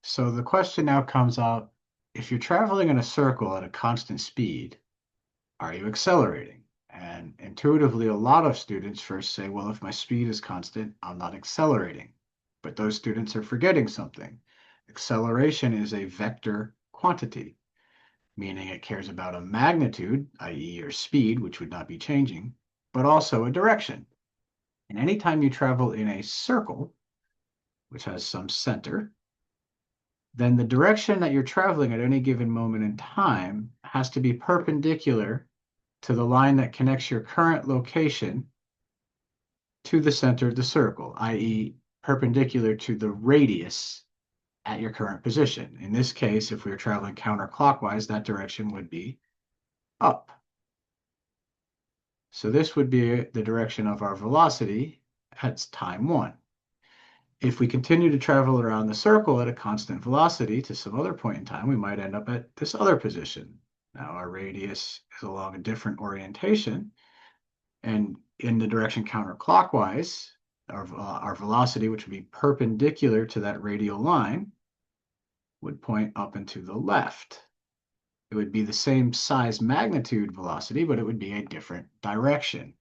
So the question now comes up, if you're traveling in a circle at a constant speed, are you accelerating? And intuitively, a lot of students first say, well, if my speed is constant, I'm not accelerating. But those students are forgetting something. Acceleration is a vector quantity, meaning it cares about a magnitude, i.e. your speed, which would not be changing, but also a direction. And anytime you travel in a circle, which has some center, then the direction that you're traveling at any given moment in time has to be perpendicular to the line that connects your current location to the center of the circle, i.e. perpendicular to the radius at your current position. In this case, if we were traveling counterclockwise, that direction would be up. So this would be the direction of our velocity at time 1. If we continue to travel around the circle at a constant velocity to some other point in time, we might end up at this other position. Now our radius is along a different orientation, and in the direction counterclockwise, our velocity, which would be perpendicular to that radial line, would point up and to the left. It would be the same size magnitude velocity, but it would be a different direction.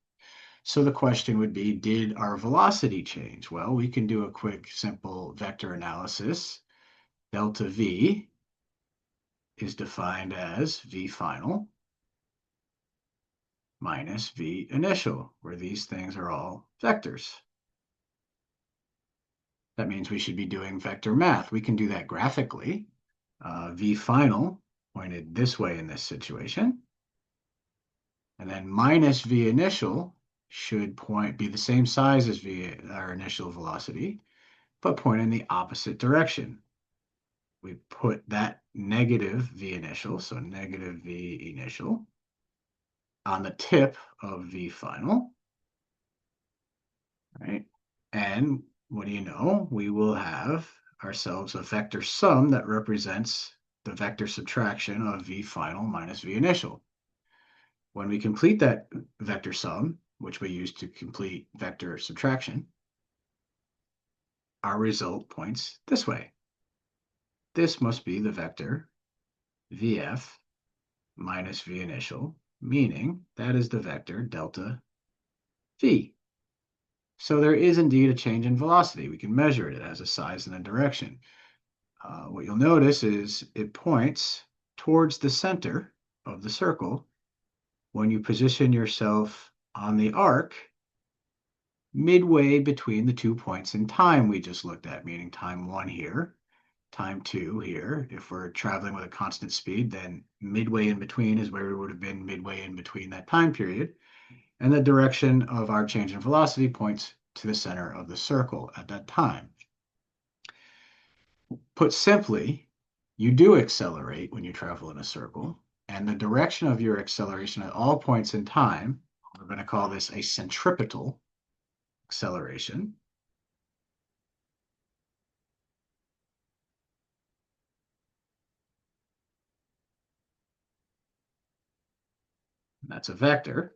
So the question would be, did our velocity change? Well, we can do a quick, simple vector analysis. Delta V is defined as V final minus V initial, where these things are all vectors. That means we should be doing vector math. We can do that graphically. V final pointed this way in this situation. And then minus V initial should be the same size as our initial velocity, but point in the opposite direction. We put that negative V initial, so negative V initial, on the tip of V final, right? And what do you know? We will have ourselves a vector sum that represents the vector subtraction of V final minus V initial. When we complete that vector sum, which we use to complete vector subtraction, our result points this way. This must be the vector VF minus V initial, meaning that is the vector delta V. So there is indeed a change in velocity. We can measure it. It has a size and a direction. What you'll notice is it points towards the center of the circle when you position yourself on the arc midway between the 2 points in time we just looked at, meaning time 1 here, time 2 here. If we're traveling with a constant speed, then midway in between is where we would have been midway in between that time period. And the direction of our change in velocity points to the center of the circle at that time. Put simply, you do accelerate when you travel in a circle, and the direction of your acceleration at all points in time, we're going to call this a centripetal acceleration. That's a vector.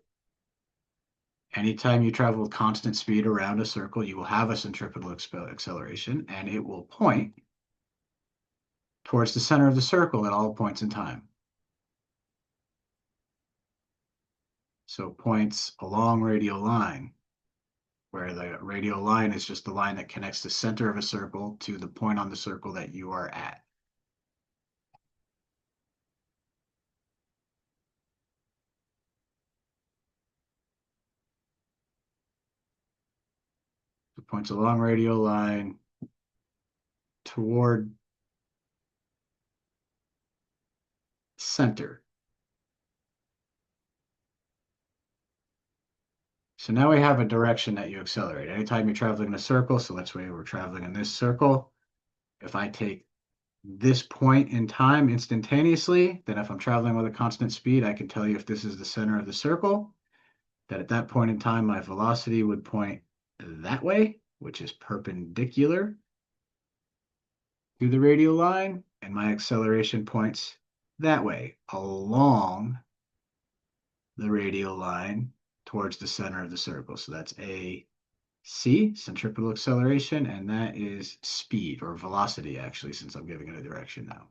Anytime you travel with constant speed around a circle, you will have a centripetal acceleration, and it will point towards the center of the circle at all points in time. So points along radial line, where the radial line is just the line that connects the center of a circle to the point on the circle that you are at. So points along radial line toward center. So now we have a direction that you accelerate. Anytime you're traveling in a circle, so let's say we're traveling in this circle, if I take this point in time instantaneously, then if I'm traveling with a constant speed, I can tell you if this is the center of the circle, that at that point in time, my velocity would point that way, which is perpendicular to the radial line, and my acceleration points that way, along the radial line towards the center of the circle. So that's A, C, centripetal acceleration, and that is speed or velocity, actually, since I'm giving it a direction now.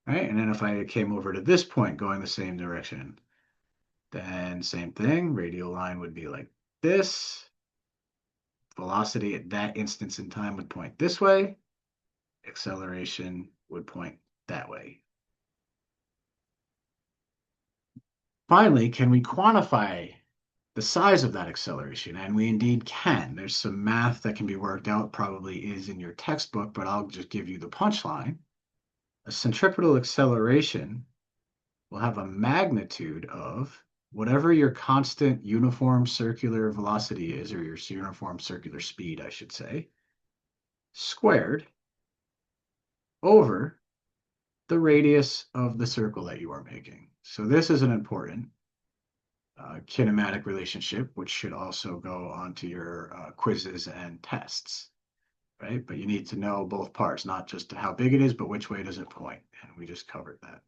All right, and then if I came over to this point going the same direction, then same thing, radial line would be like this. Velocity at that instance in time would point this way. Acceleration would point that way. Finally, can we quantify the size of that acceleration? And we indeed can. There's some math that can be worked out, probably is in your textbook, but I'll just give you the punchline. A centripetal acceleration will have a magnitude of whatever your constant uniform circular velocity is, or your uniform circular speed, I should say, squared over the radius of the circle that you are making. So this is an important kinematic relationship, which should also go onto your quizzes and tests, right? But you need to know both parts, not just how big it is, but which way does it point. And we just covered that.